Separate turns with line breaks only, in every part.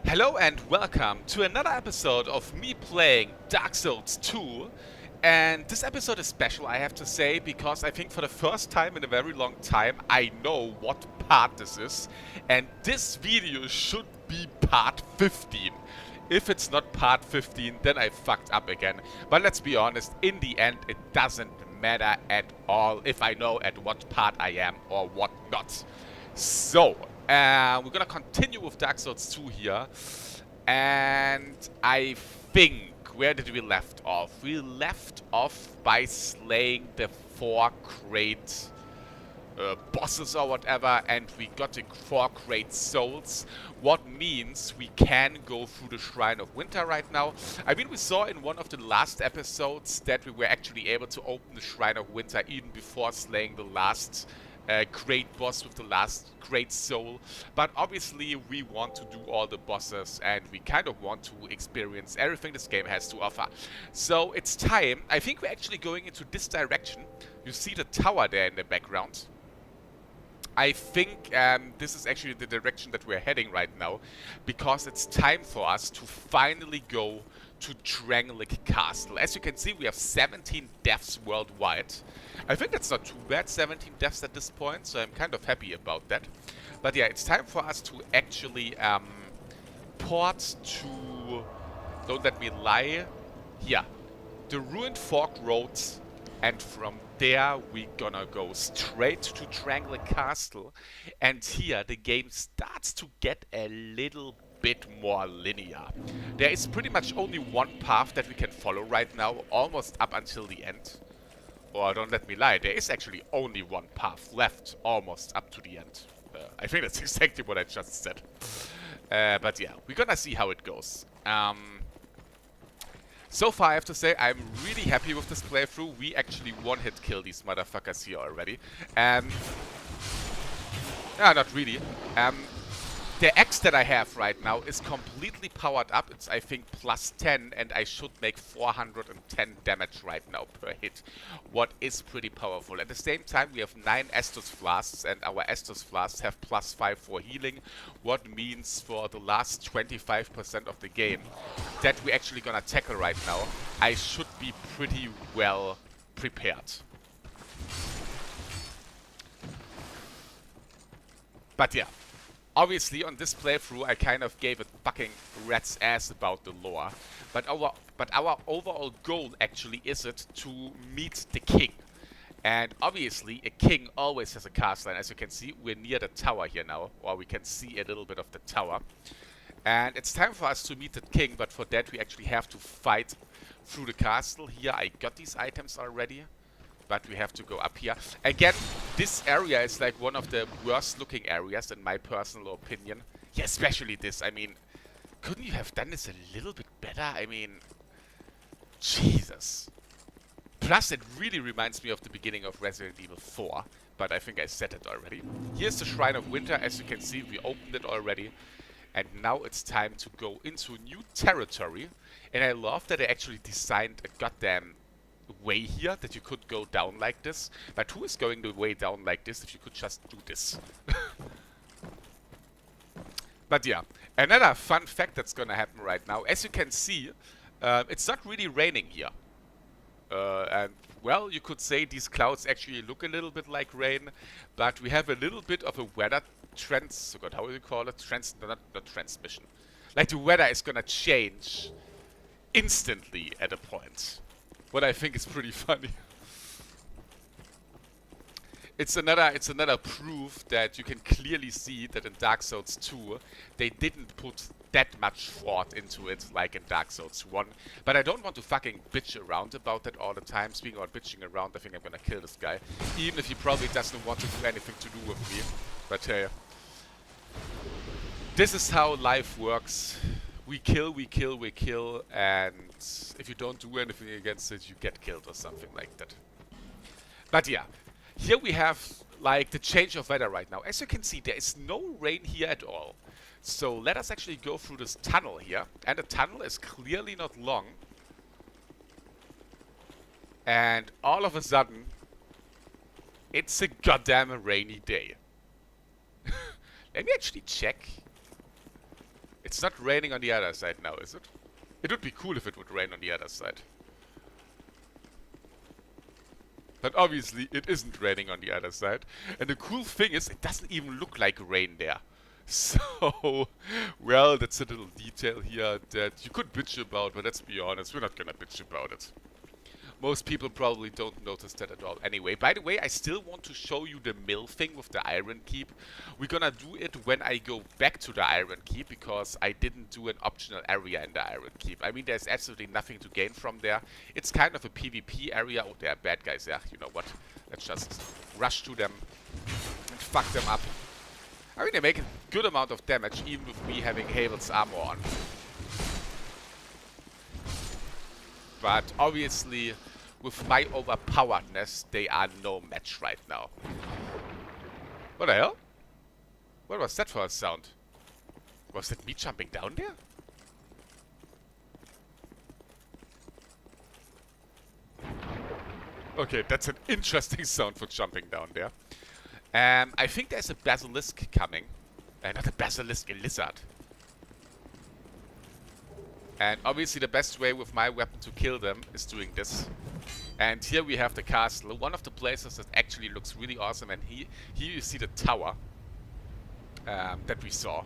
Hello and welcome to another episode of me playing Dark Souls 2. And this episode is special, I have to say, because I think for the first time in a very long time I know what part this is. And this video should be part 15. If it's not part 15, then I fucked up again. But let's be honest, in the end it doesn't matter at all if I know at what part I am or what not. So, we're gonna continue with Dark Souls 2 here. And I think, where did we left off? We left off by slaying the 4 great bosses or whatever, and we got the 4 great souls. What means we can go through the Shrine of Winter right now. I mean, we saw in one of the last episodes that we were actually able to open the Shrine of Winter even before slaying the last great boss with the last great soul. But obviously we want to do all the bosses and we kind of want to experience everything this game has to offer. So it's time. I think we're actually going into this direction. You see the tower there in the background. I think this is actually the direction that we're heading right now, because it's time for us to finally go to Drangleic Castle. As you can see, we have 17 deaths worldwide. I think that's not too bad, 17 deaths at this point, so I'm kind of happy about that. But yeah, it's time for us to actually port to, don't let me lie, here, the Ruined Fork Roads, and from there we're gonna go straight to Drangleic Castle. And here the game starts to get a little bit more linear. There is pretty much only one path that we can follow right now, almost up until the end. Or don't let me lie, there is actually only one path left, almost up to the end. I think that's exactly what I just said. But yeah, we're gonna see how it goes. So far I have to say I'm really happy with this playthrough. We actually one-hit kill these motherfuckers here already. Yeah, not really. The axe that I have right now is completely powered up. It's, I think, plus 10, and I should make 410 damage right now per hit, what is pretty powerful. At the same time, we have 9 Estus Flasks, and our Estus Flasks have plus 5 for healing, what means for the last 25% of the game that we're actually gonna tackle right now, I should be pretty well prepared. But yeah. Obviously, on this playthrough, I kind of gave a fucking rat's ass about the lore. But our overall goal actually is it to meet the king. And obviously, a king always has a castle. And as you can see, we're near the tower here now. Or we can see a little bit of the tower. And it's time for us to meet the king. But for that, we actually have to fight through the castle. Here, I got these items already. But we have to go up here. Again, this area is like one of the worst looking areas in my personal opinion. Yeah, especially this. I mean, couldn't you have done this a little bit better? I mean, Jesus. Plus, it really reminds me of the beginning of Resident Evil 4. But I think I said it already. Here's the Shrine of Winter. As you can see, we opened it already. And now it's time to go into new territory. And I love that they actually designed a goddamn way here that you could go down like this. But who is going the way down like this if you could just do this? But yeah, another fun fact that's gonna happen right now. As you can see, it's not really raining here. And well, you could say these clouds actually look a little bit like rain, but we have a little bit of a weather oh god, how do you call it? Not transmission. Like the weather is gonna change instantly at a point. What I think is pretty funny. It's another proof that you can clearly see that in Dark Souls 2 they didn't put that much thought into it like in Dark Souls 1. But I don't want to fucking bitch around about that all the time. Speaking about bitching around, I think I'm gonna kill this guy. Even if he probably doesn't want to do anything to do with me. But hey, this is how life works. We kill, and if you don't do anything against it, you get killed or something like that. But yeah, here we have like the change of weather right now. As you can see, there is no rain here at all. So let us actually go through this tunnel here. And the tunnel is clearly not long. And all of a sudden, it's a goddamn rainy day. Let me actually check. It's not raining on the other side now, is it? It would be cool if it would rain on the other side. But obviously it isn't raining on the other side. And the cool thing is, it doesn't even look like rain there. So, well, that's a little detail here that you could bitch about, but let's be honest, we're not gonna bitch about it. Most people probably don't notice that at all. Anyway, by the way, I still want to show you the mill thing with the Iron Keep. We're gonna do it when I go back to the Iron Keep, because I didn't do an optional area in the Iron Keep. I mean, there's absolutely nothing to gain from there. It's kind of a PvP area. Oh, there are bad guys there. You know what? Let's just rush to them and fuck them up. I mean, they make a good amount of damage, even with me having Havel's armor on. But obviously, with my overpoweredness, they are no match right now. What the hell? What was that for a sound? Was that me jumping down there? Okay, that's an interesting sound for jumping down there. I think there's a basilisk coming. Not a basilisk, a lizard. And obviously the best way with my weapon to kill them is doing this. And here we have the castle, one of the places that actually looks really awesome. And here you see the tower that we saw.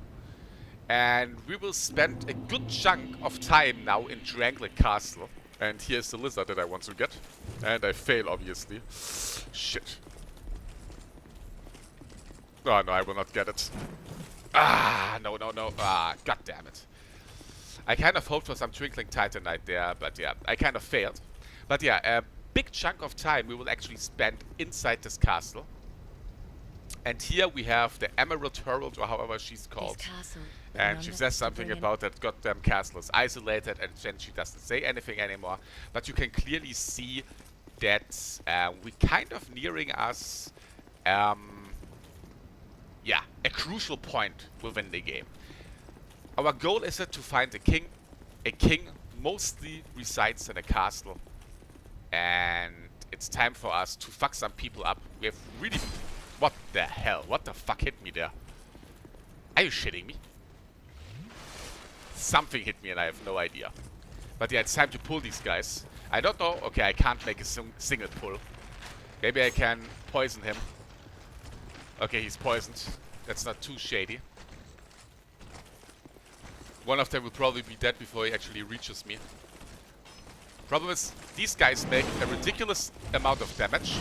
And we will spend a good chunk of time now in Triangle Castle. And here's the lizard that I want to get. And I fail, obviously. Shit. Oh no, I will not get it. Ah, no. Ah, god damn it. I kind of hoped for some Twinkling Titanite there, but yeah, I kind of failed. But yeah, a big chunk of time we will actually spend inside this castle. And here we have the Emerald Herald, or however she's called. And she says something about that goddamn castle is isolated, and then she doesn't say anything anymore. But you can clearly see that we're kind of nearing us, yeah, a crucial point within the game. Our goal is to find a king. A king mostly resides in a castle. And it's time for us to fuck some people up. We have really... What the hell? What the fuck hit me there? Are you shitting me? Something hit me and I have no idea. But yeah, it's time to pull these guys. I don't know. Okay, I can't make a single pull. Maybe I can poison him. Okay, he's poisoned. That's not too shady. One of them will probably be dead before he actually reaches me. Problem is, these guys make a ridiculous amount of damage.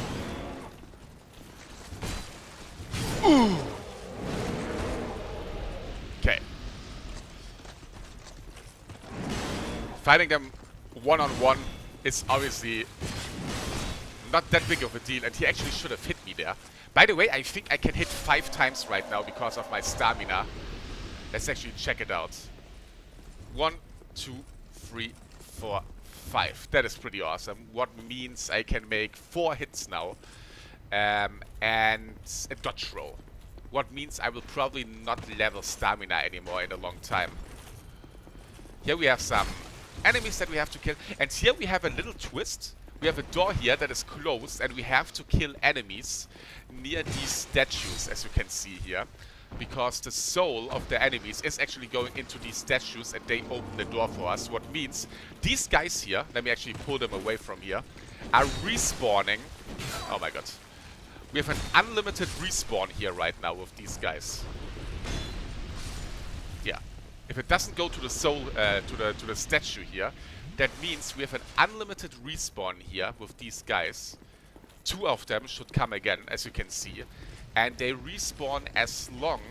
Ooh! Okay. Fighting them one-on-one is obviously not that big of a deal, and he actually should have hit me there. By the way, I think I can hit 5 times right now because of my stamina. Let's actually check it out. 1, 2, 3, 4, 5. That is pretty awesome. What means I can make 4 hits now. And a dodge roll. What means I will probably not level stamina anymore in a long time. Here we have some enemies that we have to kill. And here we have a little twist. We have a door here that is closed, and we have to kill enemies near these statues, as you can see here. Because the soul of the enemies is actually going into these statues, and they open the door for us. What means these guys here, let me actually pull them away from here, are respawning. Oh my god. We have an unlimited respawn here right now with these guys. Yeah. If it doesn't go to the soul, to the statue here, that means we have an unlimited respawn here with these guys. 2 of them should come again, as you can see. And they respawn as long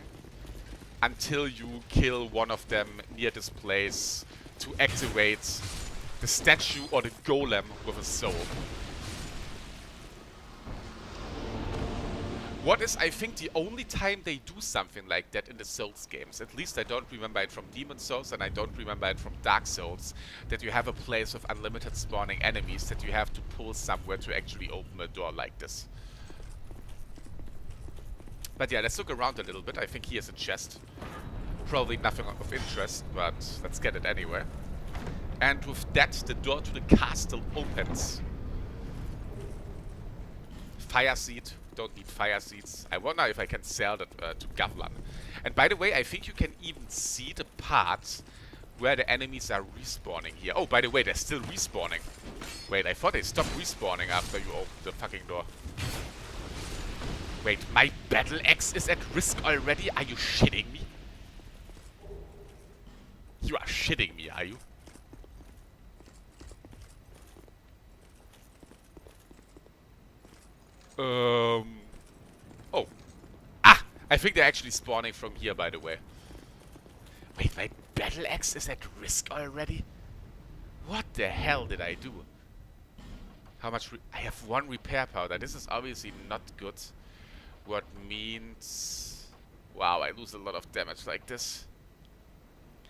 until you kill one of them near this place to activate the statue or the golem with a soul. What is, I think, the only time they do something like that in the Souls games. At least I don't remember it from Demon Souls, and I don't remember it from Dark Souls, that you have a place with unlimited spawning enemies that you have to pull somewhere to actually open a door like this. But yeah, let's look around a little bit. I think he has a chest. Probably nothing of interest, but let's get it anyway. And with that, the door to the castle opens. Fire seed. don't need fire seeds. I wonder if I can sell that to Gavlan. And by the way, I think you can even see the parts where the enemies are respawning here. Oh, by the way, they're still respawning. Wait, I thought they stopped respawning after you opened the fucking door. Wait, my battle axe is at risk already? Are you shitting me? You are shitting me, are you? Oh. Ah! I think they're actually spawning from here, by the way. Wait, my battle axe is at risk already? What the hell did I do? How much I have 1 repair powder. This is obviously not good. What means... Wow, I lose a lot of damage like this.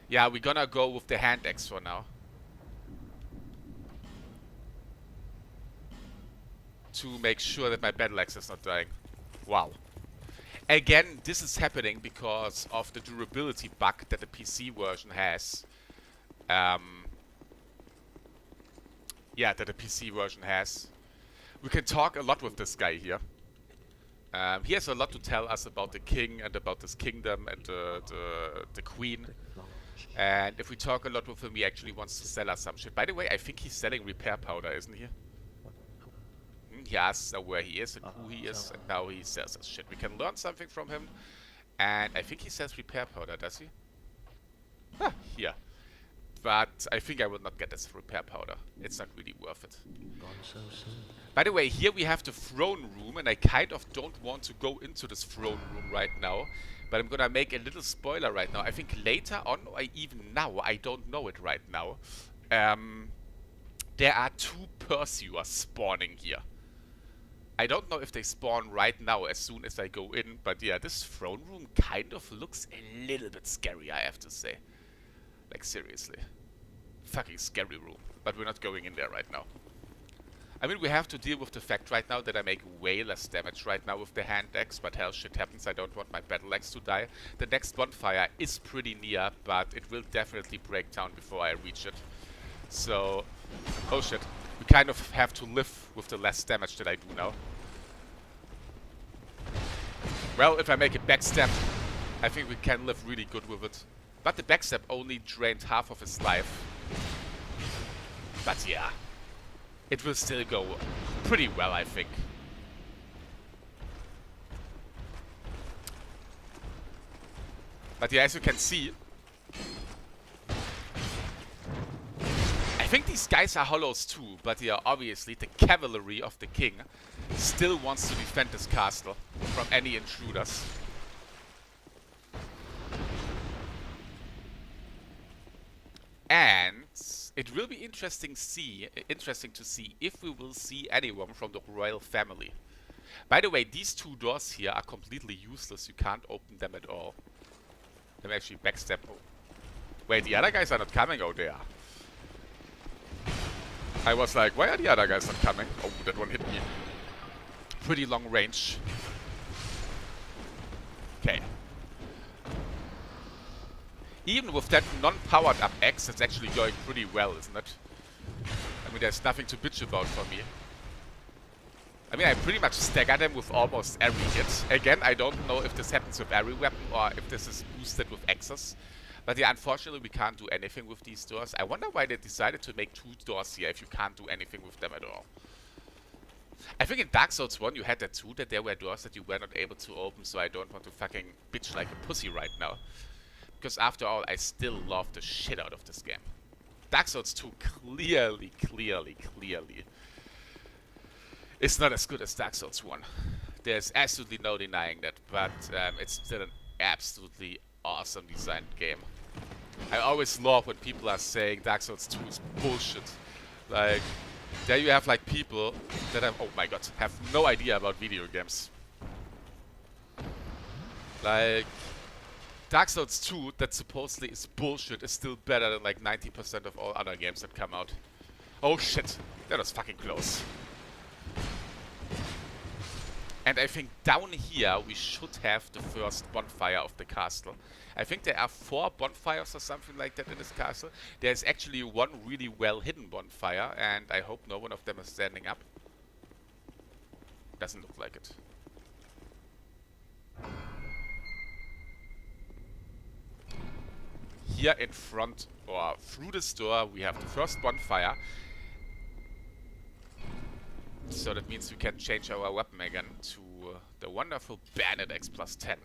Yeah, we're gonna go with the hand axe for now. To make sure that my battle axe is not dying. Wow. Again, this is happening because of the durability bug that the PC version has. Yeah, that the PC version has. We can talk a lot with this guy here. He has a lot to tell us about the king and about this kingdom and the queen. And if we talk a lot with him, he actually wants to sell us some shit. By the way, I think he's selling repair powder, isn't he? He asks where he is and who he is, and now he sells us shit. We can learn something from him. And I think he sells repair powder, does he? Ah, here. But I think I will not get this repair powder. It's not really worth it. By the way, here we have the throne room, and I kind of don't want to go into this throne room right now. But I'm gonna make a little spoiler right now. I think later on, or even now, I don't know it right now. There are 2 pursuers spawning here. I don't know if they spawn right now as soon as I go in, but yeah, this throne room kind of looks a little bit scary, I have to say. Like, seriously. Fucking scary room. But we're not going in there right now. I mean, we have to deal with the fact right now that I make way less damage right now with the hand axe, but hell, shit happens. I don't want my battle axe to die. The next bonfire is pretty near, but it will definitely break down before I reach it. So, oh shit. We kind of have to live with the less damage that I do now. Well, if I make a backstab, I think we can live really good with it. But the backstab only drained half of his life. But yeah, it will still go pretty well, I think. But yeah, as you can see, I think these guys are hollows too, but yeah, obviously the cavalry of the king still wants to defend this castle from any intruders. And it will be interesting to see if we will see anyone from the royal family. By the way, these 2 doors here are completely useless. You can't open them at all. Let me actually backstab. Oh. Wait, the other guys are not coming? Oh, they are. I was like, why are the other guys not coming? Oh, that one hit me. Pretty long range. Okay. Even with that non-powered up axe, it's actually going pretty well, isn't it? I mean, there's nothing to bitch about for me. I mean, I pretty much stagger them with almost every hit. Again, I don't know if this happens with every weapon or if this is boosted with axes. But yeah, unfortunately, we can't do anything with these doors. I wonder why they decided to make 2 doors here if you can't do anything with them at all. I think in Dark Souls 1 you had that too, that there were doors that you were not able to open, so I don't want to fucking bitch like a pussy right now. Because after all, I still love the shit out of this game. Dark Souls 2 clearly it's not as good as Dark Souls 1. There's absolutely no denying that, but it's still an absolutely awesome designed game. I always love when people are saying Dark Souls 2 is bullshit. Like, there you have like people that have, oh my god, have no idea about video games. Like, Dark Souls 2, that supposedly is bullshit, is still better than like 90% of all other games that come out. Oh shit, that was fucking close. And I think down here we should have the first bonfire of the castle. I think there are 4 bonfires or something like that in this castle. There's actually one really well hidden bonfire, and I hope no one of them is standing up. Doesn't look like it. here in front, or through this door, we have the first bonfire. So that means we can change our weapon again to the wonderful Bayonet X+10.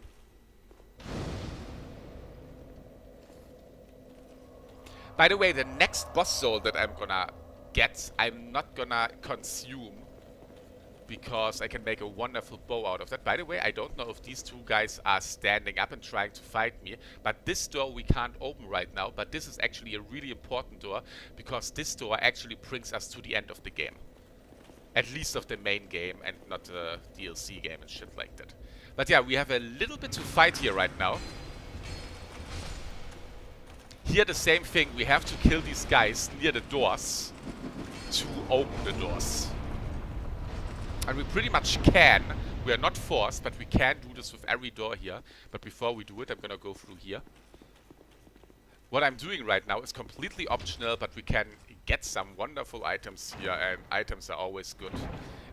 By the way, the next boss soul that I'm gonna get, I'm not gonna consume, because I can make a wonderful bow out of that. By the way, I don't know if these two guys are standing up and trying to fight me, but this door we can't open right now, but this is actually a really important door, because this door actually brings us to the end of the game. At least of the main game, and not the DLC game and shit like that. But yeah, we have a little bit to fight here right now. Here the same thing, we have to kill these guys near the doors to open the doors. And we pretty much can. We are not forced, but we can do this with every door here. But before we do it, I'm gonna go through here. What I'm doing right now is completely optional, but we can get some wonderful items here, and items are always good.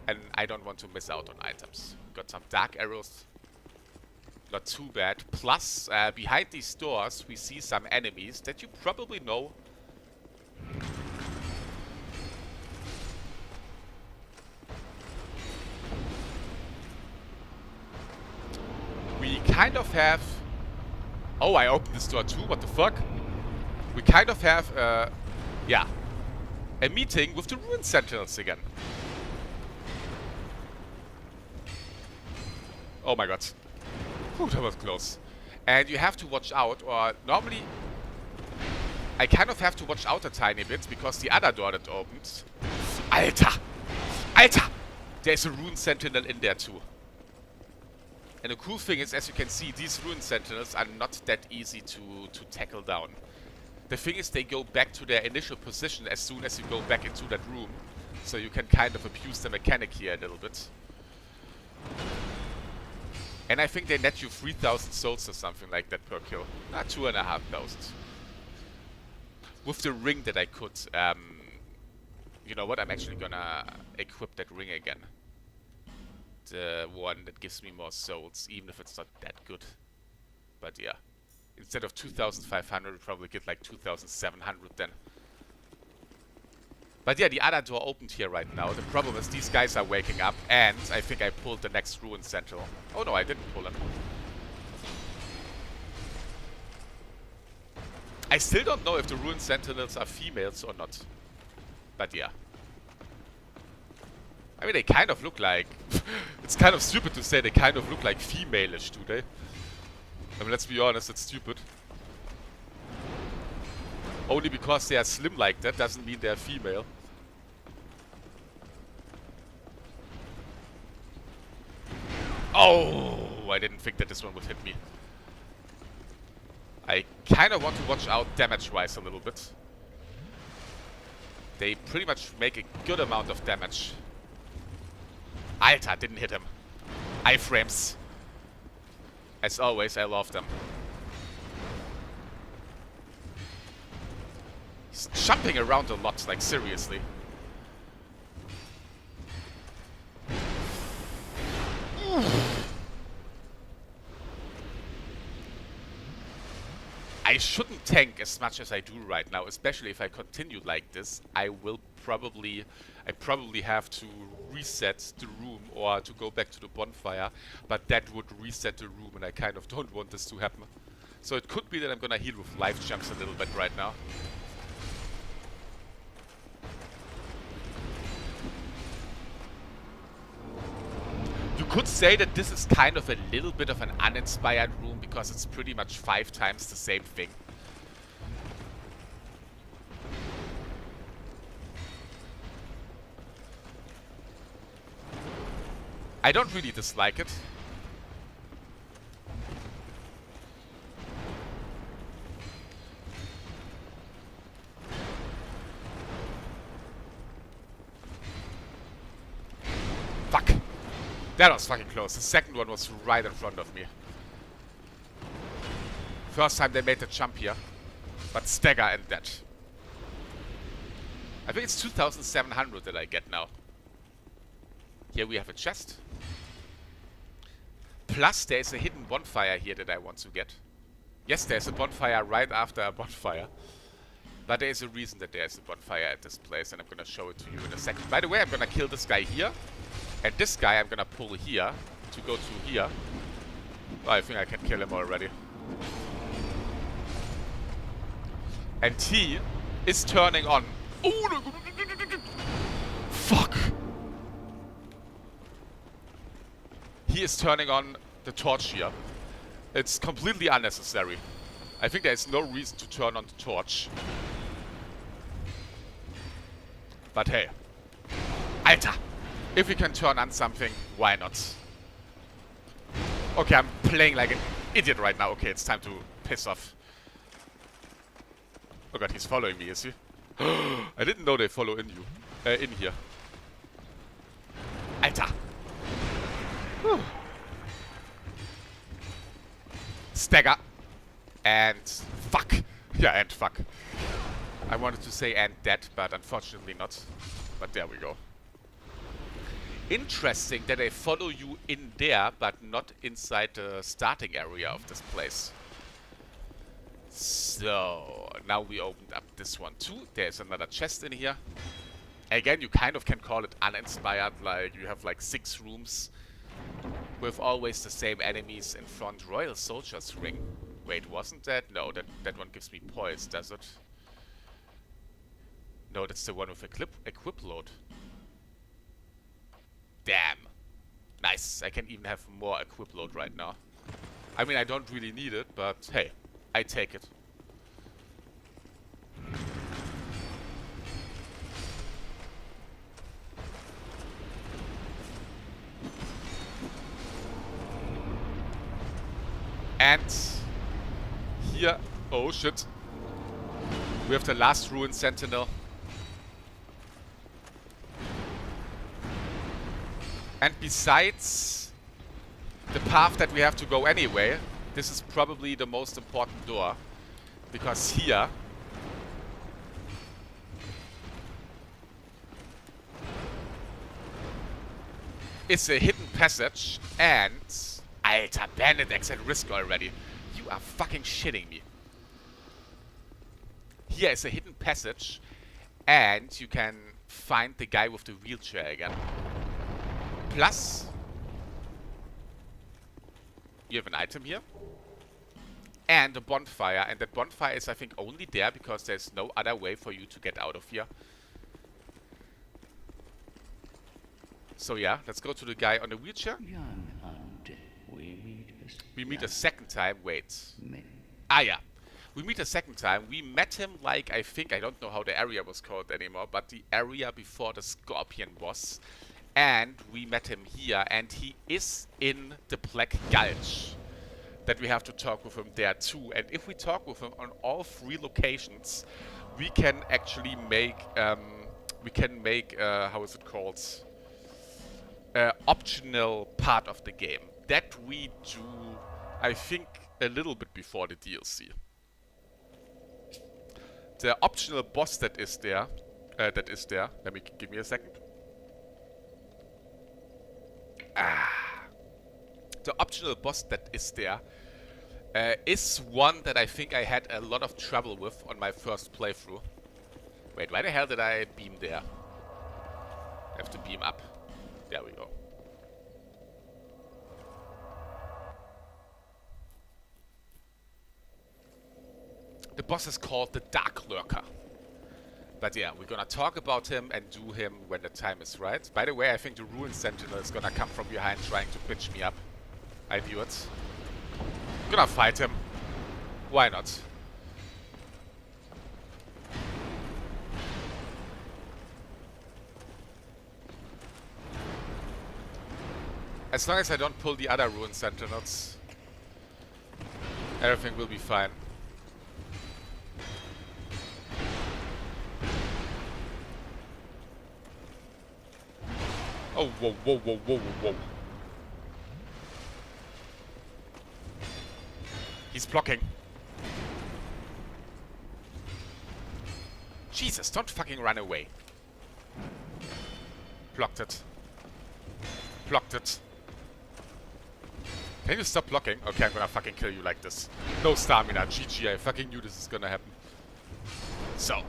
And I don't want to miss out on items. Got some dark arrows. Not too bad. Plus, behind these doors, we see some enemies that you probably know. We kind of have... Oh, I opened this door too? What the fuck? We kind of have, yeah, a meeting with the Ruin Sentinels again. Oh my god. Whew, that was close. And you have to watch out, or normally I kind of have to watch out a tiny bit, because the other door that opens... Alter! Alter! There's a Ruin Sentinel in there too. And the cool thing is, as you can see, these Ruin Sentinels are not that easy to tackle down. The thing is, they go back to their initial position as soon as you go back into that room. So you can kind of abuse the mechanic here a little bit. And I think they net you 3,000 souls or something like that per kill. Not 2,500. With the ring that I could, you know what, I'm actually gonna equip that ring again. The one that gives me more souls, even if it's not that good. But yeah. Instead of 2,500, we probably get like 2,700 then. But yeah, the other door opened here right now. The problem is these guys are waking up, and I think I pulled the next Ruin Sentinel. Oh no, I didn't pull him. I still don't know if the Ruin Sentinels are females or not. But yeah. I mean, they kind of look like... It's kind of stupid to say they kind of look like female-ish, do they? I mean, let's be honest, it's stupid. Only because they are slim like that doesn't mean they're female. Oh, I didn't think that this one would hit me. I kind of want to watch out damage-wise a little bit. They pretty much make a good amount of damage. Alter, didn't hit him. Iframes. As always, I love them. He's jumping around a lot, like seriously. I shouldn't tank as much as I do right now, especially if I continue like this. I probably have to reset the room or to go back to the bonfire, but that would reset the room, and I kind of don't want this to happen. So it could be that I'm gonna heal with life jumps a little bit right now. You could say that this is kind of a little bit of an uninspired room, because it's pretty much 5 times the same thing. I don't really dislike it. Fuck. That was fucking close. The second one was right in front of me. First time they made the jump here. But stagger and that. I think it's 2,700 that I get now. Here we have a chest. Plus there's a hidden bonfire here that I want to get. Yes, there's a bonfire right after a bonfire. But there is a reason that there's a bonfire at this place, and I'm gonna show it to you in a second. By the way, I'm gonna kill this guy here. And this guy I'm gonna pull here to go to here. Oh, I think I can kill him already. And he is turning on. Oh, fuck! He is turning on the torch here. It's completely unnecessary. I think there's no reason to turn on the torch. But hey. Alter! If we can turn on something, why not? Okay, I'm playing like an idiot right now. Okay, it's time to piss off. Oh god, he's following me, is he? I didn't know they follow in here. Alter! Whew. Stagger. And fuck. Yeah, and fuck. I wanted to say and dead, but unfortunately not. But there we go. Interesting that they follow you in there, but not inside the starting area of this place. So, now we opened up this one too. There's another chest in here. Again, you kind of can call it uninspired, like you have like 6 rooms with always the same enemies in front. Royal Soldier's Ring. Wait, wasn't that? No, that one gives me poise, does it? No, that's the one with equip load. Damn. Nice. I can even have more equip load right now. I mean, I don't really need it, but hey, I take it. And here, oh shit, we have the last ruined sentinel. And besides the path that we have to go anyway, this is probably the most important door. Because here is a hidden passage, and Alter, Bandit at risk already. You are fucking shitting me. Here is a hidden passage, and you can find the guy with the wheelchair again. Plus, you have an item here. And a bonfire. And that bonfire is, I think, only there because there's no other way for you to get out of here. So yeah, let's go to the guy on the wheelchair. We meet a second time. Wait. Ah, yeah. We meet a second time. We met him like, I think, I don't know how the area was called anymore, but the area before the Scorpion boss. And we met him here, and he is in the Black Gulch. That we have to talk with him there too. And if we talk with him on all 3 locations, we can actually make, how is it called? Optional part of the game. That we do, I think, a little bit before the DLC. The optional boss that is there, give me a second. The optional boss that is there is one that I think I had a lot of trouble with on my first playthrough. Wait, why the hell did I beam there? I have to beam up. There we go. The boss is called the Dark Lurker. But yeah, we're gonna talk about him and do him when the time is right. By the way, I think the Ruined Sentinel is gonna come from behind trying to pitch me up. I view it. Gonna fight him. Why not? As long as I don't pull the other Ruined Sentinels, everything will be fine. Oh, whoa, whoa, whoa, whoa, whoa. He's blocking. Jesus, don't fucking run away. Blocked it. Blocked it. Can you stop blocking? Okay, I'm gonna fucking kill you like this. No stamina. GG, I fucking knew this is gonna happen. So.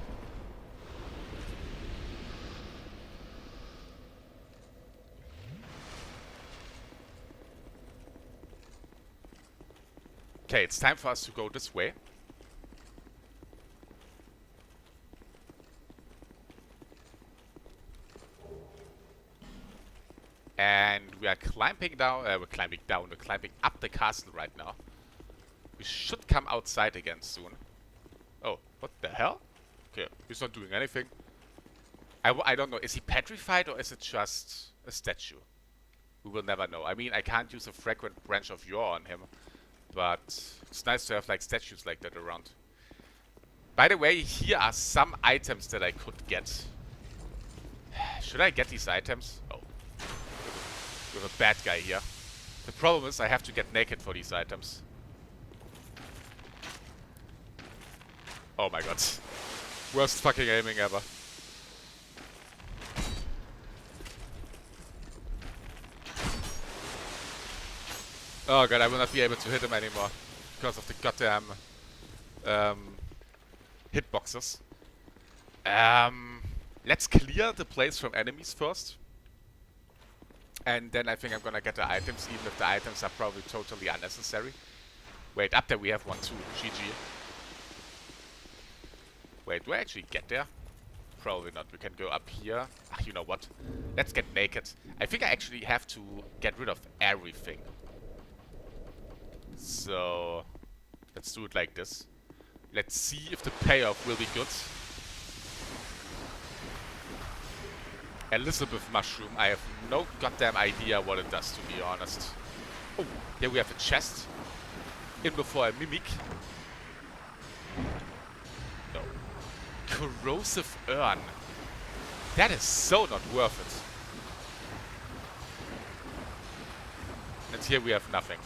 Okay, it's time for us to go this way. And we are climbing down, we're climbing up the castle right now. We should come outside again soon. Oh, what the hell? Okay, he's not doing anything. I don't know, is he petrified or is it just a statue? We will never know. I mean, I can't use a fragrant branch of yore on him. But it's nice to have like statues like that around. By the way, here are some items that I could get. Should I get these items? Oh. We have a bad guy here. The problem is I have to get naked for these items. Oh my god. Worst fucking aiming ever. Oh god, I will not be able to hit him anymore. Because of the goddamn hitboxes. Let's clear the place from enemies first. And then I think I'm gonna get the items, even if the items are probably totally unnecessary. Wait, up there we have one too. GG. Wait, do I actually get there? Probably not. We can go up here. Ah, you know what? Let's get naked. I think I actually have to get rid of everything. So, let's do it like this. Let's see if the payoff will be good. Elizabeth mushroom. I have no goddamn idea what it does, to be honest. Oh, here we have a chest. In before a mimic. No. Corrosive urn. That is so not worth it. And here we have nothing.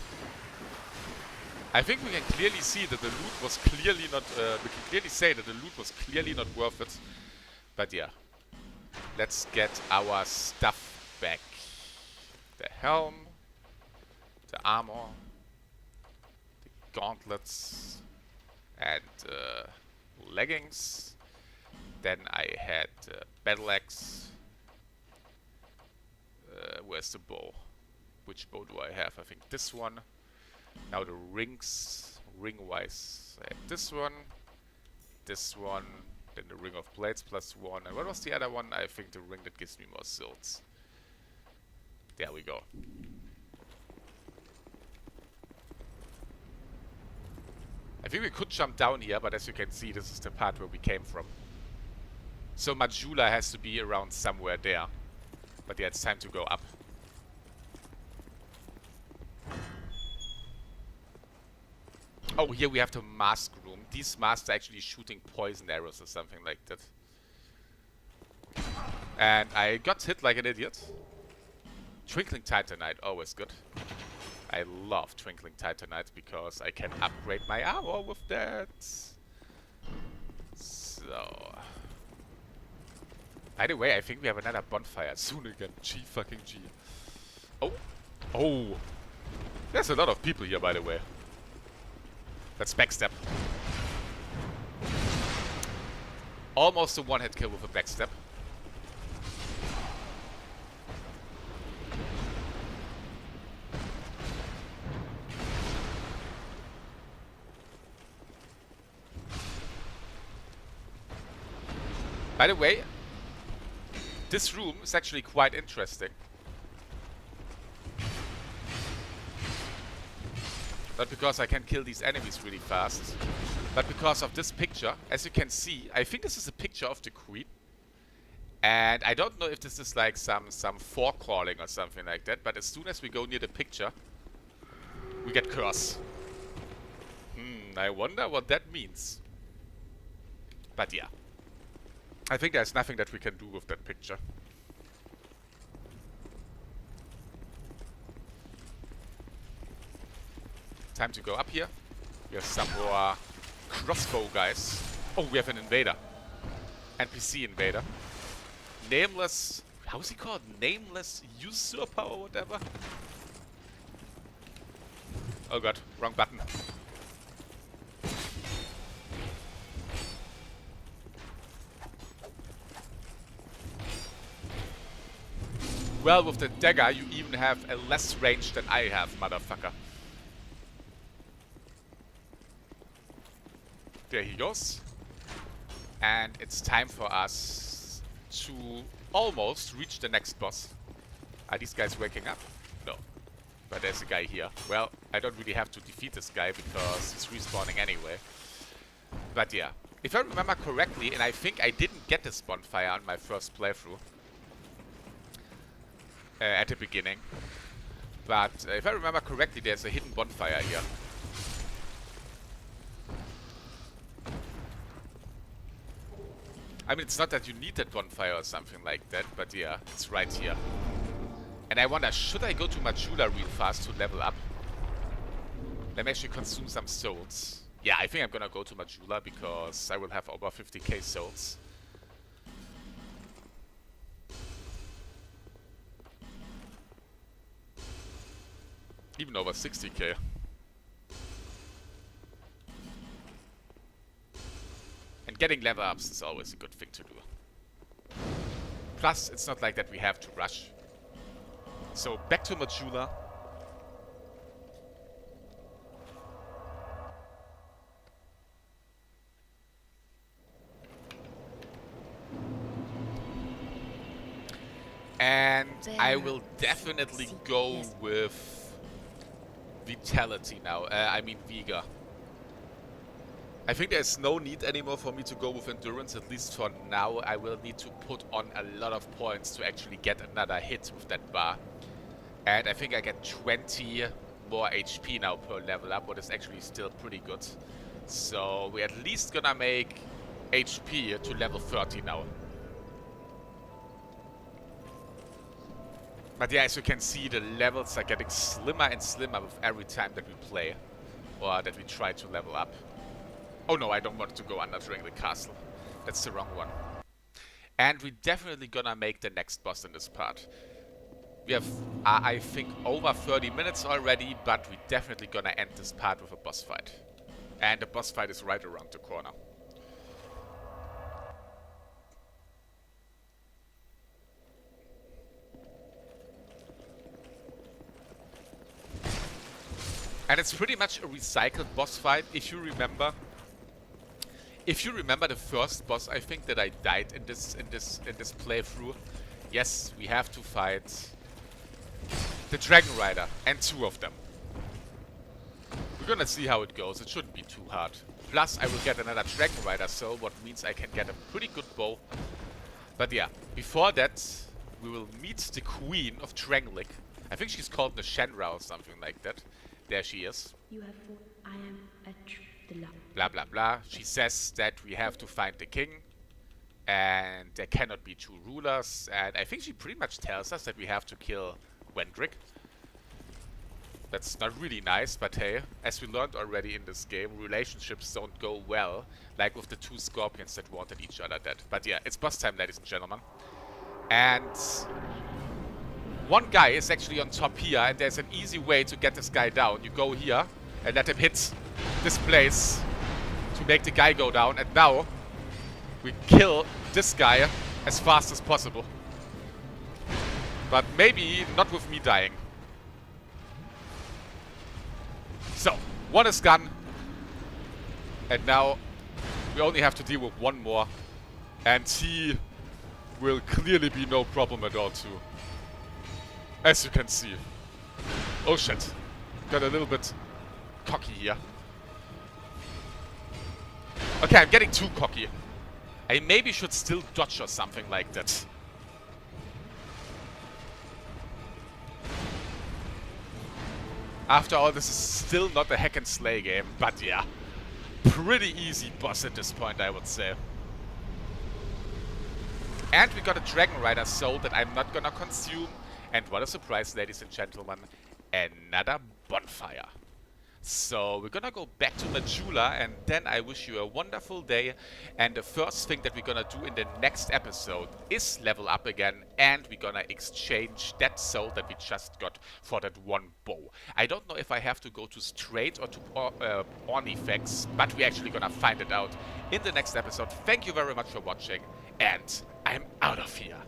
I think we can clearly see that the loot was clearly not, we can clearly say that the loot was clearly not worth it. But yeah. Let's get our stuff back. The helm. The armor. The gauntlets. And leggings. Then I had battle axe. Where's the bow? Which bow do I have? I think this one. Now the rings, ring-wise, I have this one, then the ring of blades +1, and what was the other one? I think the ring that gives me more silts. There we go. I think we could jump down here, but as you can see, this is the part where we came from. So Majula has to be around somewhere there. But yeah, it's time to go up. Oh, here we have the mask room. These masks are actually shooting poison arrows or something like that. And I got hit like an idiot. Twinkling Titanite, always good. I love Twinkling Titanite because I can upgrade my armor with that. So... By the way, I think we have another bonfire soon again. G fucking G. Oh! Oh! There's a lot of people here, by the way. Let's backstep. Almost a one-hit kill with a backstep. By the way, this room is actually quite interesting. Not because I can kill these enemies really fast, but because of this picture. As you can see, I think this is a picture of the Queen. And I don't know if this is like some forecalling or something like that, but as soon as we go near the picture, we get curse. I wonder what that means. But yeah. I think there's nothing that we can do with that picture. Time to go up here. We have some more crossbow guys. Oh, we have an invader. NPC invader. Nameless... How is he called? Nameless usurper or whatever? Oh god, wrong button. Well, with the dagger, you even have a less range than I have, motherfucker. There he goes. And it's time for us to almost reach the next boss. Are these guys waking up? No. But there's a guy here. Well, I don't really have to defeat this guy because he's respawning anyway. But yeah. If I remember correctly, and I think I didn't get this bonfire on my first playthrough. At the beginning. But if I remember correctly, there's a hidden bonfire here. I mean, it's not that you need that bonfire or something like that, but yeah, it's right here. And I wonder, should I go to Majula real fast to level up? Let me actually consume some souls. Yeah, I think I'm gonna go to Majula because I will have over 50k souls. Even over 60k. And getting level ups is always a good thing to do. Plus, it's not like that we have to rush. So, back to Majula. And I will definitely go with Vitality now. I mean Vigor. I think there's no need anymore for me to go with Endurance, at least for now. I will need to put on a lot of points to actually get another hit with that bar. And I think I get 20 more HP now per level up, what is actually still pretty good. So we're at least gonna make HP to level 30 now. But yeah, as you can see, the levels are getting slimmer and slimmer with every time that we play. Or that we try to level up. Oh no, I don't want to go under during the castle. That's the wrong one. And we're definitely gonna make the next boss in this part. We have, I think, over 30 minutes already, but we're definitely gonna end this part with a boss fight. And the boss fight is right around the corner. And it's pretty much a recycled boss fight, if you remember. If you remember the first boss, I think that I died in this playthrough. Yes, we have to fight the Dragon Rider, and 2 of them. We're gonna see how it goes. It shouldn't be too hard. Plus, I will get another Dragon Rider soul, what means I can get a pretty good bow. But yeah, before that, we will meet the Queen of Drangleic. I think she's called Nashendra or something like that. There she is.
You have fought. I am
blah blah blah. She says that we have to find the king. And there cannot be 2 rulers. And I think she pretty much tells us that we have to kill Wendrick. That's not really nice, but hey, as we learned already in this game, relationships don't go well. Like with the 2 scorpions that wanted each other dead. But yeah, it's boss time, ladies and gentlemen. And one guy is actually on top here, and there's an easy way to get this guy down. You go here and let him hit this place to make the guy go down. And now we kill this guy as fast as possible. But maybe not with me dying. So, one is gone. And now we only have to deal with one more. And he will clearly be no problem at all too. As you can see. Oh shit. Got a little bit cocky here. Okay, I'm getting too cocky. I maybe should still dodge or something like that. After all, this is still not a hack and slay game, but yeah. Pretty easy boss at this point, I would say. And we got a Dragon Rider soul that I'm not gonna consume. And what a surprise, ladies and gentlemen, another bonfire. So we're gonna go back to Majula, and then I wish you a wonderful day. And the first thing that we're gonna do in the next episode is level up again, and we're gonna exchange that soul that we just got for that one bow. I don't know if I have to go to straight or to Ornifex, but we're actually gonna find it out in the next episode. Thank you very much for watching, and I'm out of here.